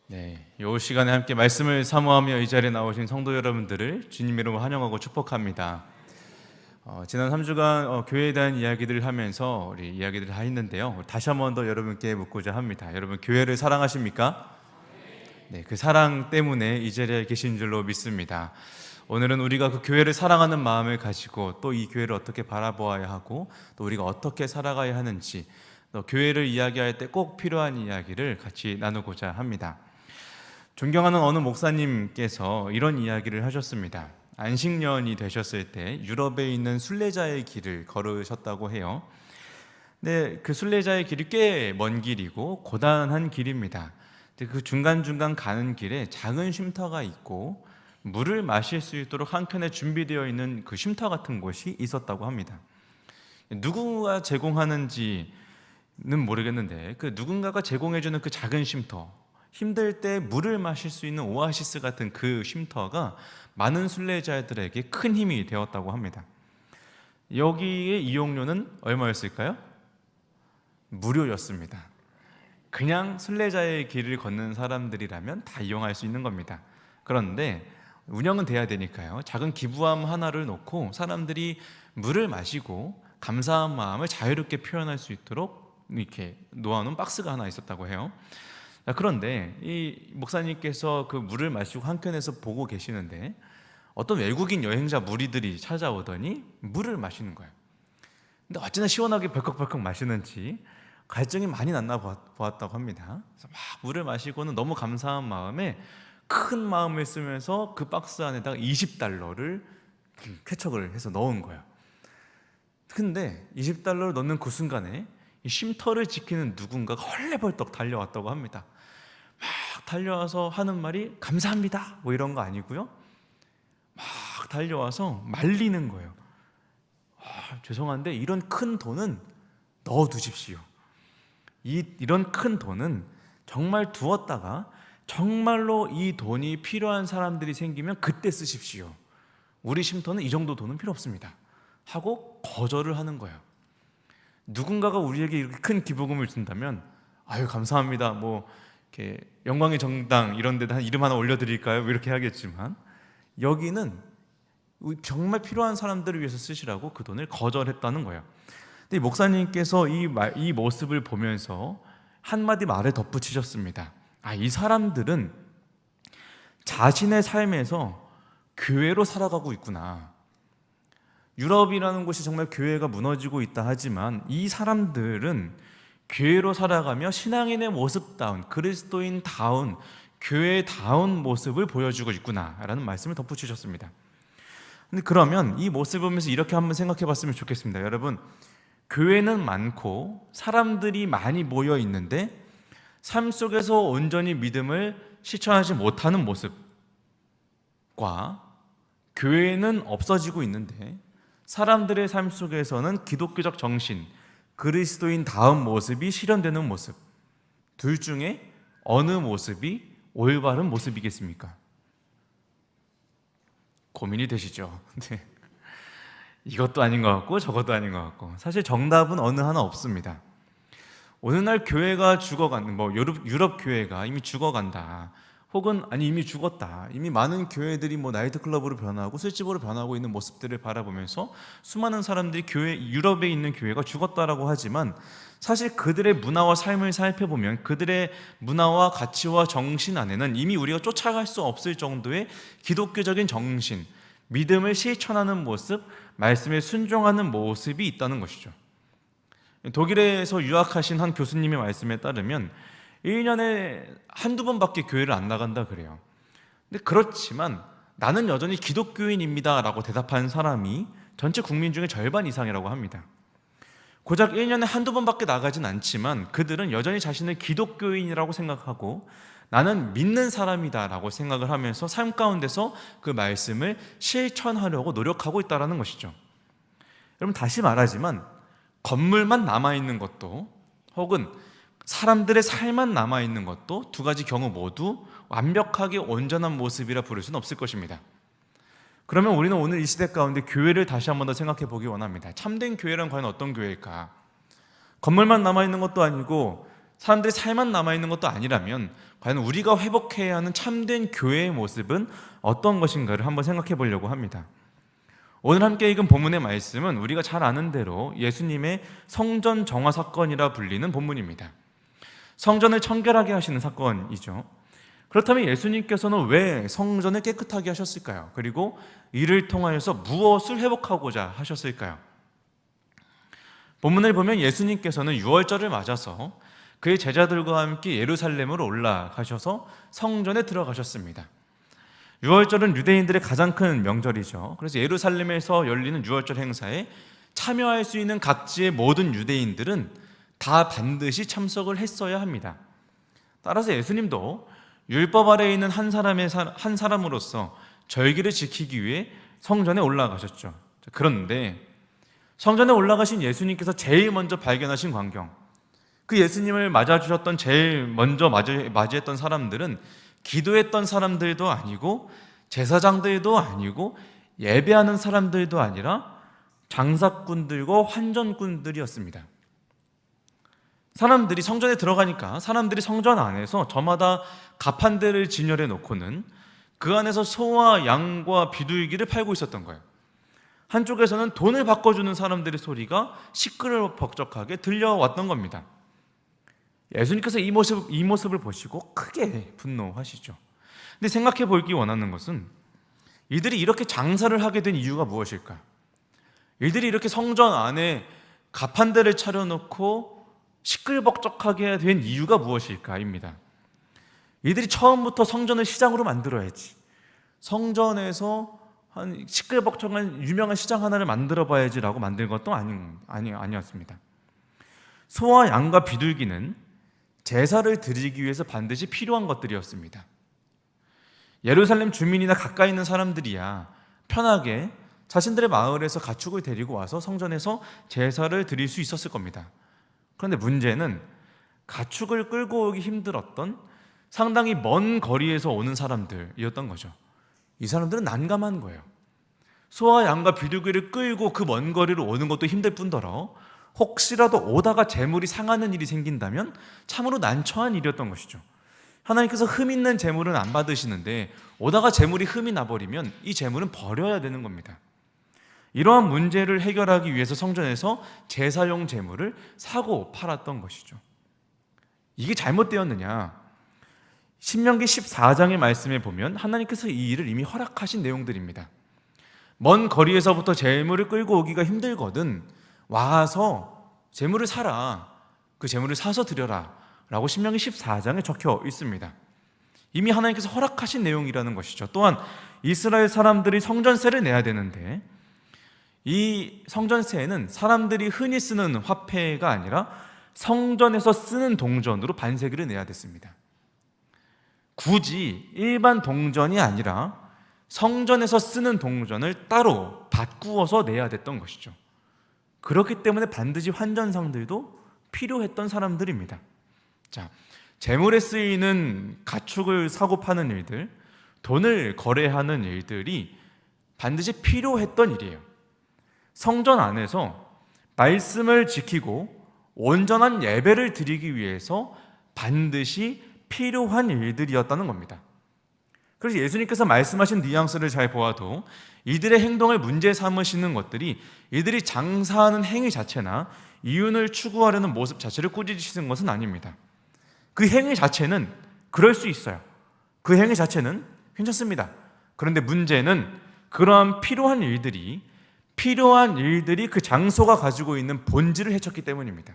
네, 이 시간에 함께 말씀을 사모하며 이 자리에 나오신 성도 여러분들을 주님 이름으로 환영하고 축복합니다. 지난 3주간 교회에 대한 이야기들을 하면서 우리 이야기들을 다 했는데요. 다시 한 번 더 여러분께 묻고자 합니다. 여러분 교회를 사랑하십니까? 네, 그 사랑 때문에 이 자리에 계신 줄로 믿습니다. 오늘은 우리가 그 교회를 사랑하는 마음을 가지고 또 이 교회를 어떻게 바라보아야 하고 또 우리가 어떻게 살아가야 하는지 또 교회를 이야기할 때 꼭 필요한 이야기를 같이 나누고자 합니다. 존경하는 어느 목사님께서 이런 이야기를 하셨습니다. 안식년이 되셨을 때 유럽에 있는 순례자의 길을 걸으셨다고 해요. 근데 그 순례자의 길이 꽤 먼 길이고 고단한 길입니다. 그 중간중간 가는 길에 작은 쉼터가 있고 물을 마실 수 있도록 한켠에 준비되어 있는 그 쉼터 같은 곳이 있었다고 합니다. 누구가 제공하는지는 모르겠는데 그 누군가가 제공해주는 그 작은 쉼터, 힘들 때 물을 마실 수 있는 오아시스 같은 그 쉼터가 많은 순례자들에게 큰 힘이 되었다고 합니다. 여기의 이용료는 얼마였을까요? 무료였습니다. 그냥 순례자의 길을 걷는 사람들이라면 다 이용할 수 있는 겁니다. 그런데 운영은 돼야 되니까요. 작은 기부함 하나를 놓고 사람들이 물을 마시고 감사한 마음을 자유롭게 표현할 수 있도록 이렇게 놓아놓은 박스가 하나 있었다고 해요. 그런데 이 목사님께서 그 물을 마시고 한켠에서 보고 계시는데 어떤 외국인 여행자 무리들이 찾아오더니 물을 마시는 거예요. 근데 어찌나 시원하게 벌컥벌컥 마시는지 갈증이 많이 났나 보았다고 합니다. 그래서 막 물을 마시고는 너무 감사한 마음에 큰 마음을 쓰면서 그 박스 안에다가 $20를 쾌척을 해서 넣은 거예요. 근데 $20를 넣는 그 순간에 이 쉼터를 지키는 누군가가 헐레벌떡 달려왔다고 합니다. 막 달려와서 하는 말이 감사합니다 뭐 이런 거 아니고요, 막 달려와서 말리는 거예요. 죄송한데 이런 큰 돈은 넣어두십시오. 이런 큰 돈은 정말 두었다가 정말로 이 돈이 필요한 사람들이 생기면 그때 쓰십시오. 우리 쉼터는 이 정도 돈은 필요 없습니다 하고 거절을 하는 거예요. 누군가가 우리에게 이렇게 큰 기부금을 준다면 아유 감사합니다, 뭐 이렇게 영광의 정당 이런 데다 이름 하나 올려드릴까요? 이렇게 하겠지만 여기는 정말 필요한 사람들을 위해서 쓰시라고 그 돈을 거절했다는 거예요. 근데 목사님께서 이 모습을 보면서 한마디 말을 덧붙이셨습니다. 이 사람들은 자신의 삶에서 교회로 살아가고 있구나. 유럽이라는 곳이 정말 교회가 무너지고 있다 하지만 이 사람들은 교회로 살아가며 신앙인의 모습다운, 그리스도인다운, 교회다운 모습을 보여주고 있구나라는 말씀을 덧붙이셨습니다. 근데 그러면 이 모습을 보면서 이렇게 한번 생각해 봤으면 좋겠습니다. 여러분, 교회는 많고 사람들이 많이 모여 있는데 삶 속에서 온전히 믿음을 실천하지 못하는 모습과 교회는 없어지고 있는데 사람들의 삶 속에서는 기독교적 정신, 그리스도인다운 모습이 실현되는 모습, 둘 중에 어느 모습이 올바른 모습이겠습니까? 고민이 되시죠? 네. 이것도 아닌 것 같고 저것도 아닌 것 같고 사실 정답은 어느 하나 없습니다. 어느 날 교회가 죽어가는, 유럽 교회가 이미 죽어간다, 혹은 아니 이미 죽었다, 이미 많은 교회들이 나이트클럽으로 변하고 술집으로 변하고 있는 모습들을 바라보면서 수많은 사람들이 유럽에 있는 교회가 죽었다라고 하지만 사실 그들의 문화와 삶을 살펴보면 그들의 문화와 가치와 정신 안에는 이미 우리가 쫓아갈 수 없을 정도의 기독교적인 정신, 믿음을 실천하는 모습, 말씀에 순종하는 모습이 있다는 것이죠. 독일에서 유학하신 한 교수님의 말씀에 따르면 1년에 한두 번밖에 교회를 안 나간다 그래요. 근데 그렇지만 나는 여전히 기독교인입니다 라고 대답한 사람이 전체 국민 중에 절반 이상이라고 합니다. 고작 1년에 한두 번밖에 나가진 않지만 그들은 여전히 자신을 기독교인이라고 생각하고 나는 믿는 사람이다 라고 생각을 하면서 삶 가운데서 그 말씀을 실천하려고 노력하고 있다는 것이죠. 여러분, 다시 말하지만 건물만 남아있는 것도 혹은 사람들의 삶만 남아있는 것도 두 가지 경우 모두 완벽하게 온전한 모습이라 부를 수는 없을 것입니다. 그러면 우리는 오늘 이 시대 가운데 교회를 다시 한 번 더 생각해 보기 원합니다. 참된 교회란 과연 어떤 교회일까? 건물만 남아있는 것도 아니고 사람들이 살만 남아있는 것도 아니라면 과연 우리가 회복해야 하는 참된 교회의 모습은 어떤 것인가를 한번 생각해 보려고 합니다. 오늘 함께 읽은 본문의 말씀은 우리가 잘 아는 대로 예수님의 성전 정화 사건이라 불리는 본문입니다. 성전을 청결하게 하시는 사건이죠. 그렇다면 예수님께서는 왜 성전을 깨끗하게 하셨을까요? 그리고 이를 통하여서 무엇을 회복하고자 하셨을까요? 본문을 보면 예수님께서는 유월절을 맞아서 그의 제자들과 함께 예루살렘으로 올라가셔서 성전에 들어가셨습니다. 유월절은 유대인들의 가장 큰 명절이죠. 그래서 예루살렘에서 열리는 유월절 행사에 참여할 수 있는 각지의 모든 유대인들은 다 반드시 참석을 했어야 합니다. 따라서 예수님도 율법 아래에 있는 한 사람으로서 절기를 지키기 위해 성전에 올라가셨죠. 그런데 성전에 올라가신 예수님께서 제일 먼저 발견하신 광경, 그 예수님을 맞아주셨던 제일 먼저 맞이했던 사람들은 기도했던 사람들도 아니고 제사장들도 아니고 예배하는 사람들도 아니라 장사꾼들과 환전꾼들이었습니다. 사람들이 성전에 들어가니까 사람들이 성전 안에서 저마다 가판대를 진열해 놓고는 그 안에서 소와 양과 비둘기를 팔고 있었던 거예요. 한쪽에서는 돈을 바꿔주는 사람들의 소리가 시끌벅적하게 들려왔던 겁니다. 예수님께서 이 모습을 보시고 크게 분노하시죠. 근데 생각해 보기 원하는 것은 이들이 이렇게 장사를 하게 된 이유가 무엇일까? 이들이 이렇게 성전 안에 가판대를 차려놓고 시끌벅적하게 된 이유가 무엇일까입니다. 이들이 처음부터 성전을 시장으로 만들어야지, 성전에서 한 시끌벅적한 유명한 시장 하나를 만들어 봐야지라고 만든 것도 아니었습니다. 소와 양과 비둘기는 제사를 드리기 위해서 반드시 필요한 것들이었습니다. 예루살렘 주민이나 가까이 있는 사람들이야 편하게 자신들의 마을에서 가축을 데리고 와서 성전에서 제사를 드릴 수 있었을 겁니다. 그런데 문제는 가축을 끌고 오기 힘들었던 상당히 먼 거리에서 오는 사람들이었던 거죠. 이 사람들은 난감한 거예요. 소와 양과 비둘기를 끌고 그 먼 거리로 오는 것도 힘들 뿐더러 혹시라도 오다가 재물이 상하는 일이 생긴다면 참으로 난처한 일이었던 것이죠. 하나님께서 흠 있는 재물은 안 받으시는데 오다가 재물이 흠이 나버리면 이 재물은 버려야 되는 겁니다. 이러한 문제를 해결하기 위해서 성전에서 제사용 재물을 사고 팔았던 것이죠. 이게 잘못되었느냐? 신명기 14장의 말씀에 보면 하나님께서 이 일을 이미 허락하신 내용들입니다. 먼 거리에서부터 재물을 끌고 오기가 힘들거든 와서 재물을 사라, 그 재물을 사서 드려라 라고 신명기 14장에 적혀 있습니다. 이미 하나님께서 허락하신 내용이라는 것이죠. 또한 이스라엘 사람들이 성전세를 내야 되는데 이 성전세는 사람들이 흔히 쓰는 화폐가 아니라 성전에서 쓰는 동전으로 반세기를 내야 됐습니다. 굳이 일반 동전이 아니라 성전에서 쓰는 동전을 따로 바꾸어서 내야 됐던 것이죠. 그렇기 때문에 반드시 환전상들도 필요했던 사람들입니다. 자, 재물에 쓰이는 가축을 사고 파는 일들, 돈을 거래하는 일들이 반드시 필요했던 일이에요. 성전 안에서 말씀을 지키고 온전한 예배를 드리기 위해서 반드시 필요한 일들이었다는 겁니다. 그래서 예수님께서 말씀하신 뉘앙스를 잘 보아도 이들의 행동을 문제 삼으시는 것들이 이들이 장사하는 행위 자체나 이윤을 추구하려는 모습 자체를 꾸짖으시는 것은 아닙니다. 그 행위 자체는 그럴 수 있어요. 그 행위 자체는 괜찮습니다. 그런데 문제는 그러한 필요한 일들이 그 장소가 가지고 있는 본질을 해쳤기 때문입니다.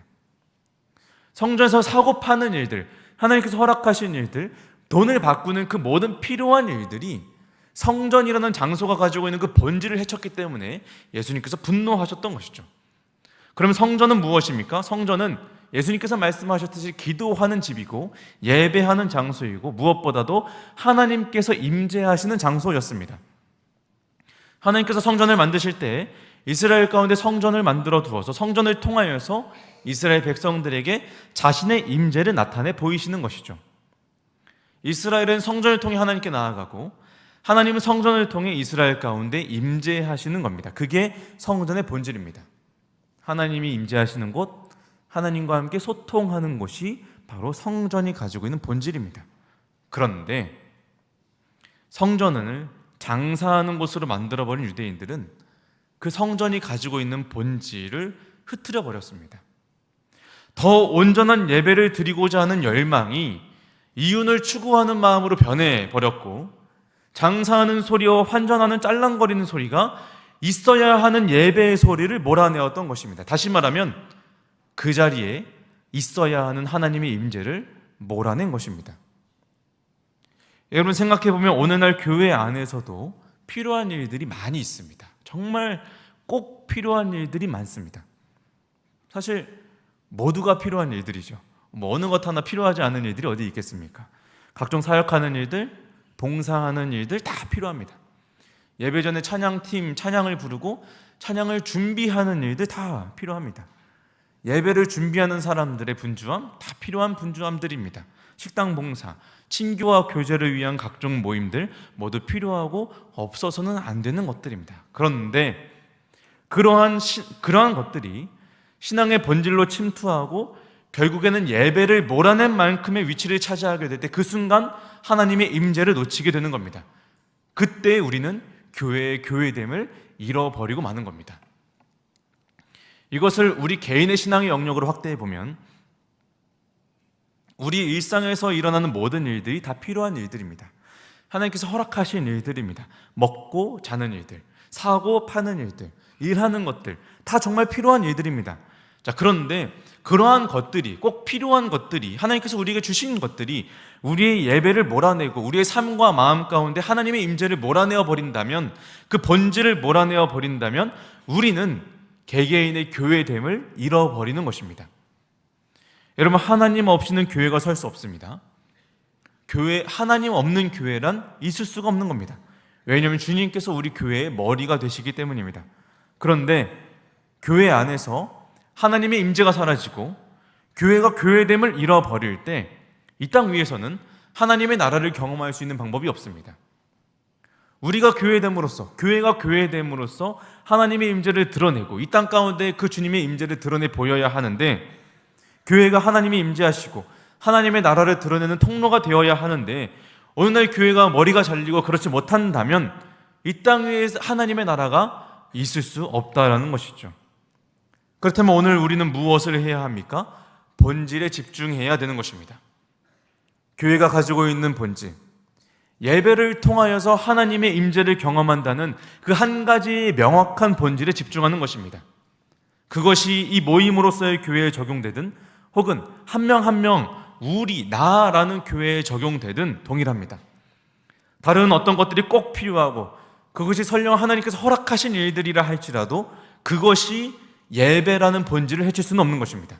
성전에서 사고 파는 일들, 하나님께서 허락하신 일들, 돈을 바꾸는 그 모든 필요한 일들이 성전이라는 장소가 가지고 있는 그 본질을 해쳤기 때문에 예수님께서 분노하셨던 것이죠. 그럼 성전은 무엇입니까? 성전은 예수님께서 말씀하셨듯이 기도하는 집이고 예배하는 장소이고 무엇보다도 하나님께서 임재하시는 장소였습니다. 하나님께서 성전을 만드실 때 이스라엘 가운데 성전을 만들어 두어서 성전을 통하여서 이스라엘 백성들에게 자신의 임재를 나타내 보이시는 것이죠. 이스라엘은 성전을 통해 하나님께 나아가고 하나님은 성전을 통해 이스라엘 가운데 임재하시는 겁니다. 그게 성전의 본질입니다. 하나님이 임재하시는 곳, 하나님과 함께 소통하는 곳이 바로 성전이 가지고 있는 본질입니다. 그런데 성전을 장사하는 곳으로 만들어버린 유대인들은 그 성전이 가지고 있는 본질을 흐트려 버렸습니다. 더 온전한 예배를 드리고자 하는 열망이 이윤을 추구하는 마음으로 변해버렸고, 장사하는 소리와 환전하는 짤랑거리는 소리가 있어야 하는 예배의 소리를 몰아내었던 것입니다. 다시 말하면 그 자리에 있어야 하는 하나님의 임재를 몰아낸 것입니다. 여러분 생각해보면 오늘날 교회 안에서도 필요한 일들이 많이 있습니다. 정말 꼭 필요한 일들이 많습니다. 사실 모두가 필요한 일들이죠. 어느 것 하나 필요하지 않은 일들이 어디 있겠습니까? 각종 사역하는 일들, 봉사하는 일들 다 필요합니다. 예배 전에 찬양팀 찬양을 부르고 찬양을 준비하는 일들 다 필요합니다. 예배를 준비하는 사람들의 분주함 다 필요한 분주함들입니다. 식당 봉사, 친교와 교제를 위한 각종 모임들 모두 필요하고 없어서는 안 되는 것들입니다. 그런데 그러한 것들이 신앙의 본질로 침투하고 결국에는 예배를 몰아낸 만큼의 위치를 차지하게 될 때 그 순간 하나님의 임재를 놓치게 되는 겁니다. 그때 우리는 교회의 교회됨을 잃어버리고 마는 겁니다. 이것을 우리 개인의 신앙의 영역으로 확대해 보면 우리 일상에서 일어나는 모든 일들이 다 필요한 일들입니다. 하나님께서 허락하신 일들입니다. 먹고 자는 일들, 사고 파는 일들, 일하는 것들 다 정말 필요한 일들입니다. 자, 그런데 그러한 것들이, 꼭 필요한 것들이, 하나님께서 우리에게 주신 것들이 우리의 예배를 몰아내고 우리의 삶과 마음 가운데 하나님의 임재를 몰아내어 버린다면, 그 본질을 몰아내어 버린다면 우리는 개개인의 교회됨을 잃어버리는 것입니다. 여러분, 하나님 없이는 교회가 설 수 없습니다. 하나님 없는 교회란 있을 수가 없는 겁니다. 왜냐하면 주님께서 우리 교회의 머리가 되시기 때문입니다. 그런데 교회 안에서 하나님의 임재가 사라지고 교회가 교회됨을 잃어버릴 때 이 땅 위에서는 하나님의 나라를 경험할 수 있는 방법이 없습니다. 우리가 교회됨으로써, 교회가 교회됨으로써 하나님의 임재를 드러내고 이 땅 가운데 그 주님의 임재를 드러내 보여야 하는데, 교회가 하나님이 임재하시고 하나님의 나라를 드러내는 통로가 되어야 하는데 어느 날 교회가 머리가 잘리고 그렇지 못한다면 이 땅 위에 하나님의 나라가 있을 수 없다라는 것이죠. 그렇다면 오늘 우리는 무엇을 해야 합니까? 본질에 집중해야 되는 것입니다. 교회가 가지고 있는 본질, 예배를 통하여서 하나님의 임재를 경험한다는 그 한 가지 명확한 본질에 집중하는 것입니다. 그것이 이 모임으로서의 교회에 적용되든 혹은 한 명 한 명 나라는 교회에 적용되든 동일합니다. 다른 어떤 것들이 꼭 필요하고 그것이 설령 하나님께서 허락하신 일들이라 할지라도 그것이 예배라는 본질을 해칠 수는 없는 것입니다.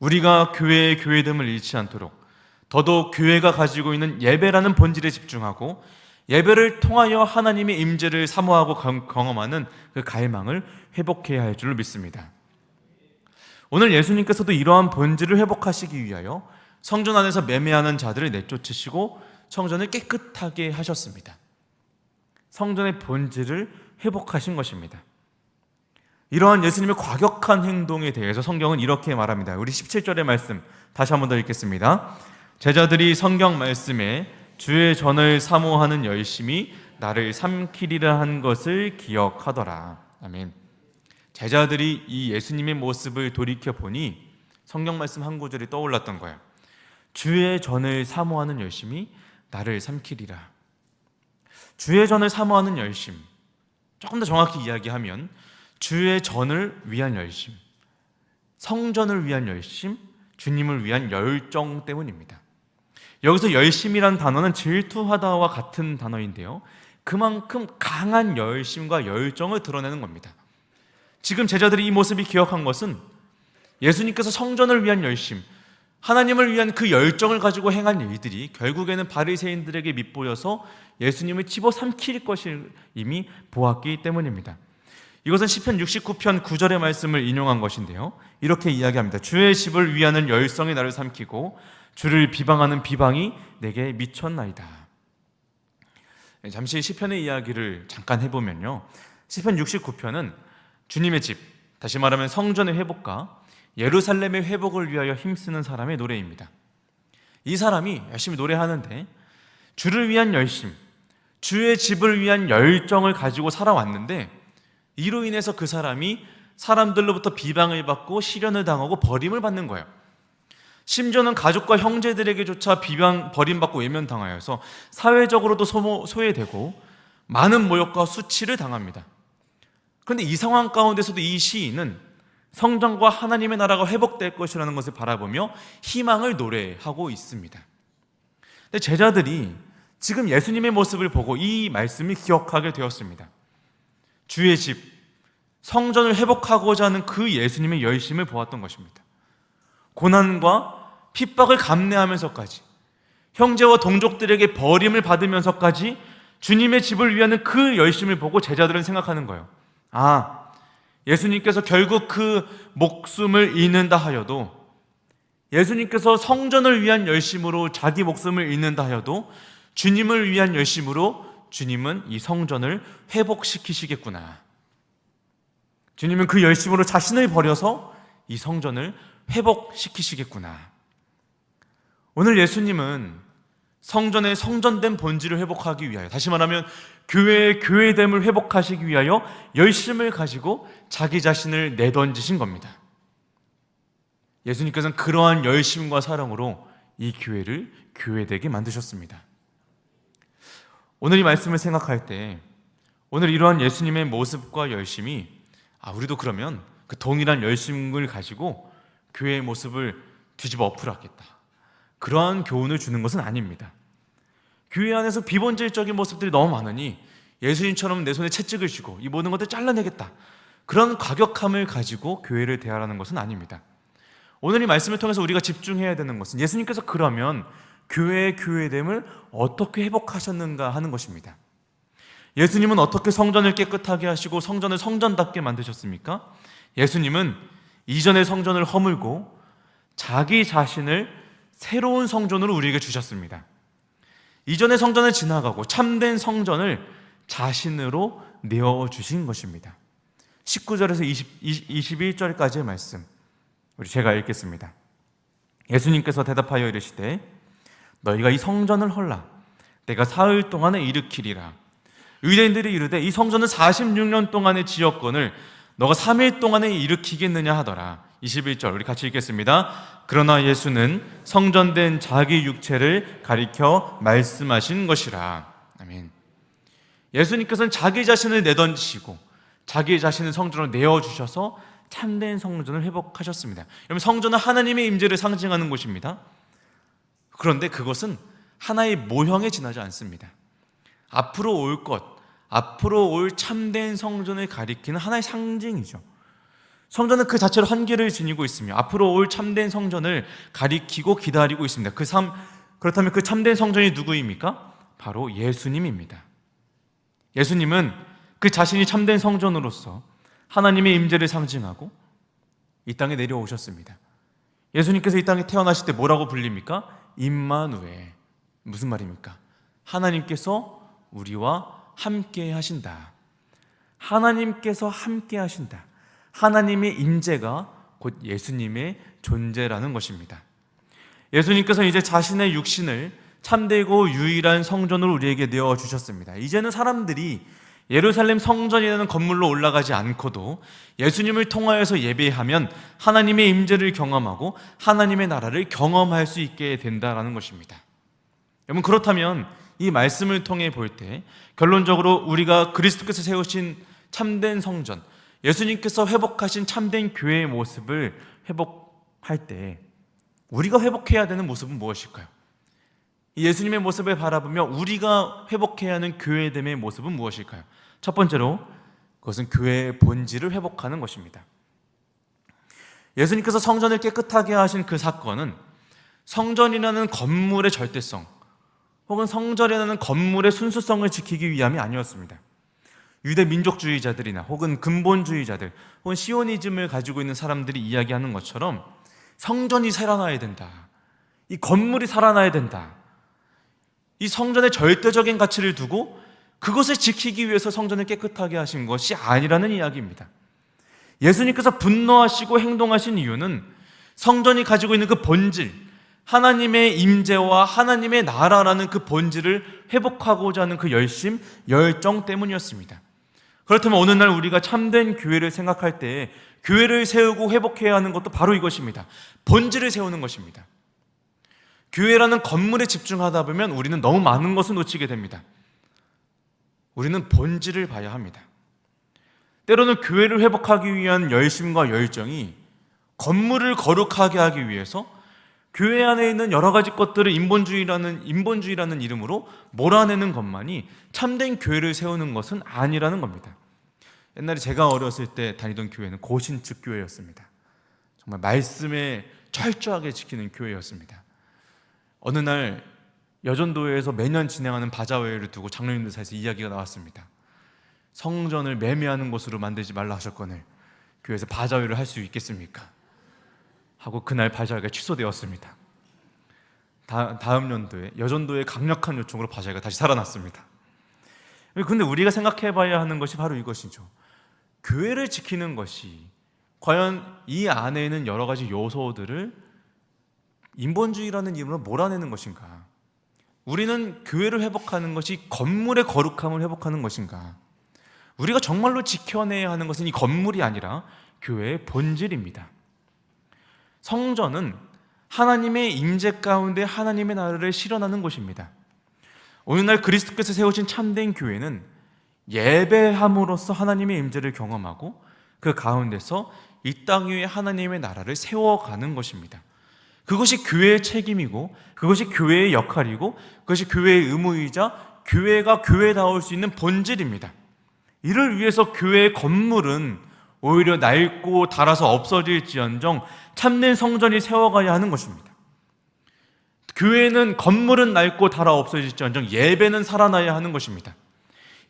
우리가 교회의 교회됨을 잃지 않도록 더더욱 교회가 가지고 있는 예배라는 본질에 집중하고 예배를 통하여 하나님의 임재를 사모하고 경험하는 그 갈망을 회복해야 할 줄로 믿습니다. 오늘 예수님께서도 이러한 본질을 회복하시기 위하여 성전 안에서 매매하는 자들을 내쫓으시고 성전을 깨끗하게 하셨습니다. 성전의 본질을 회복하신 것입니다. 이러한 예수님의 과격한 행동에 대해서 성경은 이렇게 말합니다. 우리 17절의 말씀 다시 한 번 더 읽겠습니다. 제자들이 성경 말씀에 주의 전을 사모하는 열심이 나를 삼키리라 한 것을 기억하더라. 아멘. 제자들이 이 예수님의 모습을 돌이켜보니 성경 말씀 한 구절이 떠올랐던 거예요. 주의 전을 사모하는 열심이 나를 삼키리라. 주의 전을 사모하는 열심, 조금 더 정확히 이야기하면 주의 전을 위한 열심, 성전을 위한 열심, 주님을 위한 열정 때문입니다. 여기서 열심이란 단어는 질투하다와 같은 단어인데요, 그만큼 강한 열심과 열정을 드러내는 겁니다. 지금 제자들이 이 모습이 기억한 것은 예수님께서 성전을 위한 열심, 하나님을 위한 그 열정을 가지고 행한 일들이 결국에는 바리새인들에게 밉보여서 예수님을 집어삼킬 것을 이미 보았기 때문입니다. 이것은 시편 69편 9절의 말씀을 인용한 것인데요, 이렇게 이야기합니다. 주의 집을 위하는 열성이 나를 삼키고 주를 비방하는 비방이 내게 미쳤나이다. 잠시 시편의 이야기를 잠깐 해보면요, 시편 69편은 주님의 집, 다시 말하면 성전의 회복과 예루살렘의 회복을 위하여 힘쓰는 사람의 노래입니다. 이 사람이 열심히 노래하는데 주를 위한 열심, 주의 집을 위한 열정을 가지고 살아왔는데 이로 인해서 그 사람이 사람들로부터 비방을 받고 시련을 당하고 버림을 받는 거예요. 심지어는 가족과 형제들에게조차 버림받고 외면당하여서 사회적으로도 소외되고 많은 모욕과 수치를 당합니다. 그런데 이 상황 가운데서도 이 시인은 성전과 하나님의 나라가 회복될 것이라는 것을 바라보며 희망을 노래하고 있습니다. 근데 제자들이 지금 예수님의 모습을 보고 이 말씀을 기억하게 되었습니다. 주의 집, 성전을 회복하고자 하는 그 예수님의 열심을 보았던 것입니다. 고난과 핍박을 감내하면서까지, 형제와 동족들에게 버림을 받으면서까지 주님의 집을 위하는 그 열심을 보고 제자들은 생각하는 거예요. 예수님께서 결국 그 목숨을 잃는다 하여도, 예수님께서 성전을 위한 열심으로 자기 목숨을 잃는다 하여도 주님을 위한 열심으로 주님은 이 성전을 회복시키시겠구나. 주님은 그 열심으로 자신을 버려서 이 성전을 회복시키시겠구나. 오늘 예수님은 성전의 성전된 본질을 회복하기 위하여, 다시 말하면 교회의 교회됨을 회복하시기 위하여 열심을 가지고 자기 자신을 내던지신 겁니다. 예수님께서는 그러한 열심과 사랑으로 이 교회를 교회되게 만드셨습니다. 오늘 이 말씀을 생각할 때 오늘 이러한 예수님의 모습과 열심이 우리도 그러면 그 동일한 열심을 가지고 교회의 모습을 뒤집어 엎으라겠다, 그러한 교훈을 주는 것은 아닙니다. 교회 안에서 비본질적인 모습들이 너무 많으니 예수님처럼 내 손에 채찍을 쥐고 이 모든 것들 잘라내겠다, 그런 과격함을 가지고 교회를 대하라는 것은 아닙니다. 오늘 이 말씀을 통해서 우리가 집중해야 되는 것은 예수님께서 그러면 교회의 교회됨을 어떻게 회복하셨는가 하는 것입니다. 예수님은 어떻게 성전을 깨끗하게 하시고 성전을 성전답게 만드셨습니까? 예수님은 이전의 성전을 허물고 자기 자신을 새로운 성전으로 우리에게 주셨습니다. 이전의 성전을 지나가고 참된 성전을 자신으로 내어주신 것입니다. 19절에서 21절까지의 말씀, 제가 읽겠습니다. 예수님께서 대답하여 이르시되 너희가 이 성전을 헐라 내가 사흘 동안에 일으키리라. 유대인들이 이르되 이 성전은 46년 동안의 지었건을 너가 3일 동안에 일으키겠느냐 하더라. 21절 우리 같이 읽겠습니다. 그러나 예수는 성전된 자기 육체를 가리켜 말씀하신 것이라. 아멘. 예수님께서는 자기 자신을 내던지시고 자기 자신을 성전으로 내어주셔서 참된 성전을 회복하셨습니다. 여러분, 성전은 하나님의 임재를 상징하는 곳입니다. 그런데 그것은 하나의 모형에 지나지 않습니다. 앞으로 올 것, 앞으로 올 참된 성전을 가리키는 하나의 상징이죠. 성전은 그 자체로 한계를 지니고 있으며 앞으로 올 참된 성전을 가리키고 기다리고 있습니다. 그렇다면 그 참된 성전이 누구입니까? 바로 예수님입니다. 예수님은 그 자신이 참된 성전으로서 하나님의 임재를 상징하고 이 땅에 내려오셨습니다. 예수님께서 이 땅에 태어나실 때 뭐라고 불립니까? 임마누엘. 무슨 말입니까? 하나님께서 우리와 함께 하신다. 하나님께서 함께 하신다. 하나님의 임재가 곧 예수님의 존재라는 것입니다. 예수님께서 이제 자신의 육신을 참되고 유일한 성전으로 우리에게 내어주셨습니다. 이제는 사람들이 예루살렘 성전이라는 건물로 올라가지 않고도 예수님을 통하여서 예배하면 하나님의 임재를 경험하고 하나님의 나라를 경험할 수 있게 된다는 것입니다. 여러분, 그렇다면 이 말씀을 통해 볼 때 결론적으로 우리가 그리스도께서 세우신 참된 성전, 예수님께서 회복하신 참된 교회의 모습을 회복할 때 우리가 회복해야 되는 모습은 무엇일까요? 예수님의 모습을 바라보며 우리가 회복해야 하는 교회됨의 모습은 무엇일까요? 첫 번째로 그것은 교회의 본질을 회복하는 것입니다. 예수님께서 성전을 깨끗하게 하신 그 사건은 성전이라는 건물의 절대성 혹은 성전이라는 건물의 순수성을 지키기 위함이 아니었습니다. 유대 민족주의자들이나 혹은 근본주의자들 혹은 시오니즘을 가지고 있는 사람들이 이야기하는 것처럼 성전이 살아나야 된다, 이 건물이 살아나야 된다, 이 성전의 절대적인 가치를 두고 그것을 지키기 위해서 성전을 깨끗하게 하신 것이 아니라는 이야기입니다. 예수님께서 분노하시고 행동하신 이유는 성전이 가지고 있는 그 본질, 하나님의 임재와 하나님의 나라라는 그 본질을 회복하고자 하는 그 열심, 열정 때문이었습니다. 그렇다면 어느 날 우리가 참된 교회를 생각할 때 교회를 세우고 회복해야 하는 것도 바로 이것입니다. 본질을 세우는 것입니다. 교회라는 건물에 집중하다 보면 우리는 너무 많은 것을 놓치게 됩니다. 우리는 본질을 봐야 합니다. 때로는 교회를 회복하기 위한 열심과 열정이 건물을 거룩하게 하기 위해서 교회 안에 있는 여러 가지 것들을 인본주의라는 이름으로 몰아내는 것만이 참된 교회를 세우는 것은 아니라는 겁니다. 옛날에 제가 어렸을 때 다니던 교회는 고신축 교회였습니다. 정말 말씀에 철저하게 지키는 교회였습니다. 어느 날 여전도에서 매년 진행하는 바자회를 두고 장로님들 사이에서 이야기가 나왔습니다. 성전을 매매하는 곳으로 만들지 말라 하셨거늘 교회에서 바자회를 할 수 있겠습니까? 하고 그날 바자회가 취소되었습니다. 다음 연도에 여전도의 강력한 요청으로 바자회가 다시 살아났습니다. 그런데 우리가 생각해 봐야 하는 것이 바로 이것이죠. 교회를 지키는 것이 과연 이 안에 있는 여러 가지 요소들을 인본주의라는 이름으로 몰아내는 것인가? 우리는 교회를 회복하는 것이 건물의 거룩함을 회복하는 것인가? 우리가 정말로 지켜내야 하는 것은 이 건물이 아니라 교회의 본질입니다. 성전은 하나님의 임재 가운데 하나님의 나라를 실현하는 곳입니다. 오늘날 그리스도께서 세우신 참된 교회는 예배함으로써 하나님의 임재를 경험하고 그 가운데서 이 땅 위에 하나님의 나라를 세워가는 것입니다. 그것이 교회의 책임이고 그것이 교회의 역할이고 그것이 교회의 의무이자 교회가 교회다울 수 있는 본질입니다. 이를 위해서 교회의 건물은 오히려 낡고 닳아서 없어질지언정 참된 성전이 세워가야 하는 것입니다. 교회는 건물은 낡고 닳아 없어질지언정 예배는 살아나야 하는 것입니다.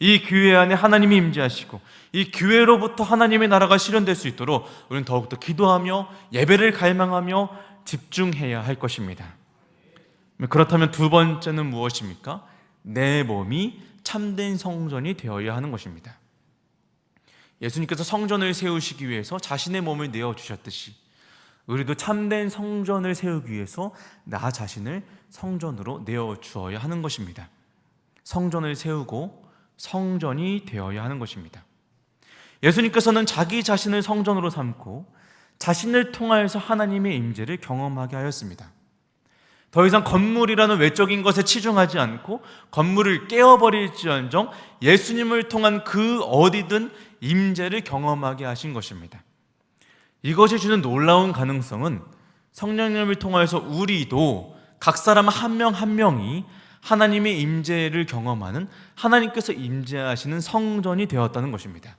이 교회 안에 하나님이 임재하시고 이 교회로부터 하나님의 나라가 실현될 수 있도록 우리는 더욱더 기도하며 예배를 갈망하며 집중해야 할 것입니다. 그렇다면 두 번째는 무엇입니까? 내 몸이 참된 성전이 되어야 하는 것입니다. 예수님께서 성전을 세우시기 위해서 자신의 몸을 내어주셨듯이 우리도 참된 성전을 세우기 위해서 나 자신을 성전으로 내어주어야 하는 것입니다. 성전을 세우고 성전이 되어야 하는 것입니다. 예수님께서는 자기 자신을 성전으로 삼고 자신을 통하여서 하나님의 임재를 경험하게 하였습니다. 더 이상 건물이라는 외적인 것에 치중하지 않고 건물을 깨어버릴지언정 예수님을 통한 그 어디든 임재를 경험하게 하신 것입니다. 이것이 주는 놀라운 가능성은 성령님을 통하여서 우리도 각 사람 한 명 한 명이 하나님의 임재를 경험하는 하나님께서 임재하시는 성전이 되었다는 것입니다.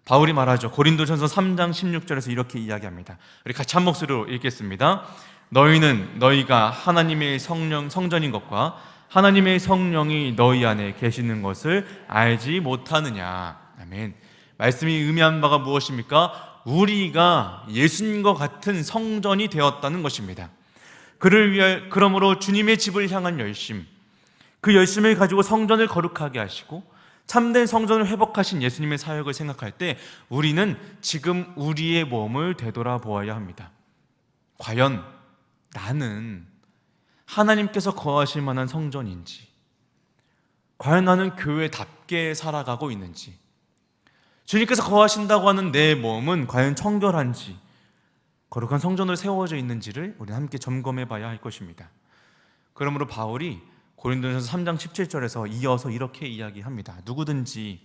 바울이 말하죠. 고린도전서 3장 16절에서 이렇게 이야기합니다. 우리 같이 한 목소리로 읽겠습니다. 너희는 너희가 하나님의 성전인 것과 하나님의 성령이 너희 안에 계시는 것을 알지 못하느냐. 아멘. 말씀이 의미한 바가 무엇입니까? 우리가 예수님과 같은 성전이 되었다는 것입니다. 그러므로 주님의 집을 향한 열심, 그 열심을 가지고 성전을 거룩하게 하시고 참된 성전을 회복하신 예수님의 사역을 생각할 때 우리는 지금 우리의 몸을 되돌아보아야 합니다. 과연 나는 하나님께서 거하실 만한 성전인지, 과연 나는 교회답게 살아가고 있는지, 주님께서 거하신다고 하는 내 몸은 과연 청결한지, 거룩한 성전으로 세워져 있는지를 우리는 함께 점검해 봐야 할 것입니다. 그러므로 바울이 고린도전서 3장 17절에서 이어서 이렇게 이야기합니다. 누구든지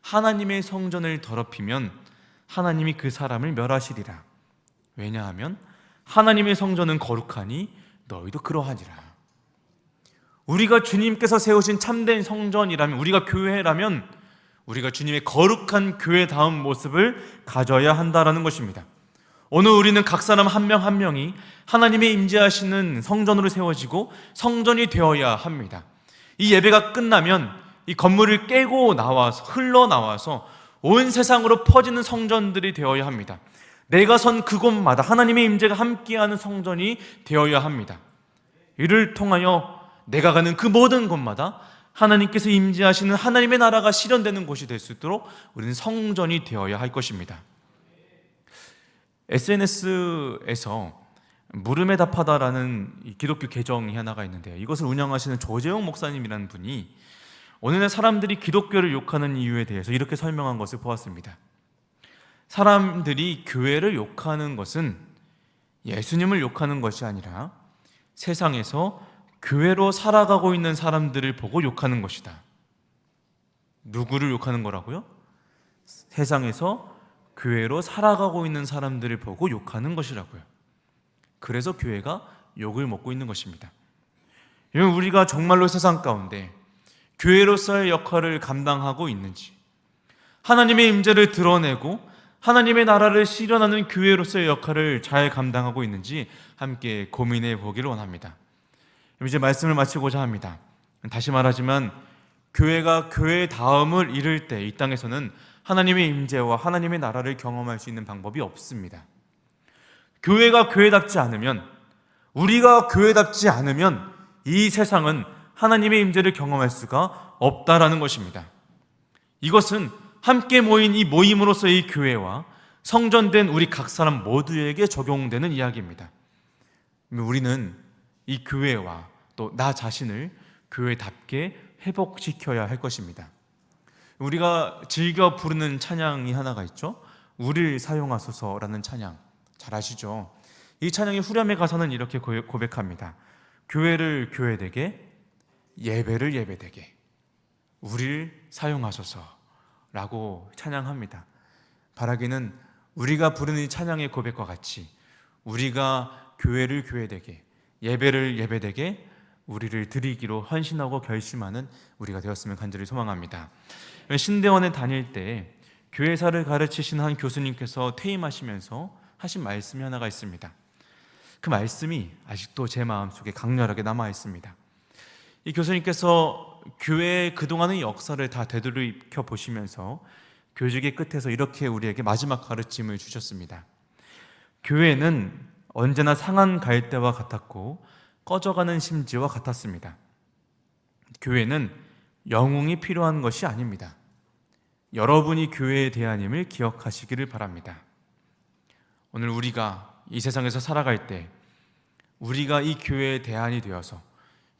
하나님의 성전을 더럽히면 하나님이 그 사람을 멸하시리라. 왜냐하면 하나님의 성전은 거룩하니 너희도 그러하니라. 우리가 주님께서 세우신 참된 성전이라면, 우리가 교회라면 우리가 주님의 거룩한 교회다운 모습을 가져야 한다는 것입니다. 오늘 우리는 각 사람 한 명 한 명이 하나님의 임재하시는 성전으로 세워지고 성전이 되어야 합니다. 이 예배가 끝나면 이 건물을 깨고 나와서 흘러나와서 온 세상으로 퍼지는 성전들이 되어야 합니다. 내가 선 그곳마다 하나님의 임재가 함께하는 성전이 되어야 합니다. 이를 통하여 내가 가는 그 모든 곳마다 하나님께서 임재하시는 하나님의 나라가 실현되는 곳이 될 수 있도록 우리는 성전이 되어야 할 것입니다. SNS에서 물음에 답하다라는 이 기독교 계정이 하나가 있는데요. 이것을 운영하시는 조재용 목사님이라는 분이 오늘날 사람들이 기독교를 욕하는 이유에 대해서 이렇게 설명한 것을 보았습니다. 사람들이 교회를 욕하는 것은 예수님을 욕하는 것이 아니라 세상에서 교회로 살아가고 있는 사람들을 보고 욕하는 것이다. 누구를 욕하는 거라고요? 세상에서 교회로 살아가고 있는 사람들을 보고 욕하는 것이라고요. 그래서 교회가 욕을 먹고 있는 것입니다. 우리가 정말로 세상 가운데 교회로서의 역할을 감당하고 있는지, 하나님의 임재를 드러내고 하나님의 나라를 실현하는 교회로서의 역할을 잘 감당하고 있는지 함께 고민해 보기를 원합니다. 이제 말씀을 마치고자 합니다. 다시 말하지만 교회가 교회의 다음을 이룰 때 이 땅에서는 하나님의 임재와 하나님의 나라를 경험할 수 있는 방법이 없습니다. 교회가 교회답지 않으면, 우리가 교회답지 않으면 이 세상은 하나님의 임재를 경험할 수가 없다라는 것입니다. 이것은 함께 모인 이 모임으로서의 교회와 성전된 우리 각 사람 모두에게 적용되는 이야기입니다. 우리는 이 교회와 또 나 자신을 교회답게 회복시켜야 할 것입니다. 우리가 즐겨 부르는 찬양이 하나가 있죠. 우리를 사용하소서라는 찬양, 잘 아시죠? 이 찬양의 후렴의 가사는 이렇게 고백합니다. 교회를 교회되게, 예배를 예배되게, 우리를 사용하소서라고 찬양합니다. 바라기는 우리가 부르는 이 찬양의 고백과 같이 우리가 교회를 교회되게, 예배를 예배되게, 우리를 드리기로 헌신하고 결심하는 우리가 되었으면 간절히 소망합니다. 신대원에 다닐 때 교회사를 가르치신 한 교수님께서 퇴임하시면서 하신 말씀이 하나가 있습니다. 그 말씀이 아직도 제 마음속에 강렬하게 남아 있습니다. 이 교수님께서 교회의 그동안의 역사를 다 되돌이켜 보시면서 교직의 끝에서 이렇게 우리에게 마지막 가르침을 주셨습니다. 교회는 언제나 상한 갈대와 같았고 꺼져가는 심지와 같았습니다. 교회는 영웅이 필요한 것이 아닙니다. 여러분이 교회의 대안임을 기억하시기를 바랍니다. 오늘 우리가 이 세상에서 살아갈 때 우리가 이 교회의 대안이 되어서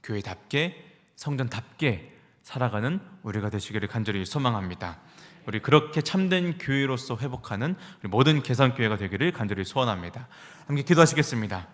교회답게, 성전답게 살아가는 우리가 되시기를 간절히 소망합니다. 우리 그렇게 참된 교회로서 회복하는 우리 모든 개성교회가 되기를 간절히 소원합니다. 함께 기도하시겠습니다.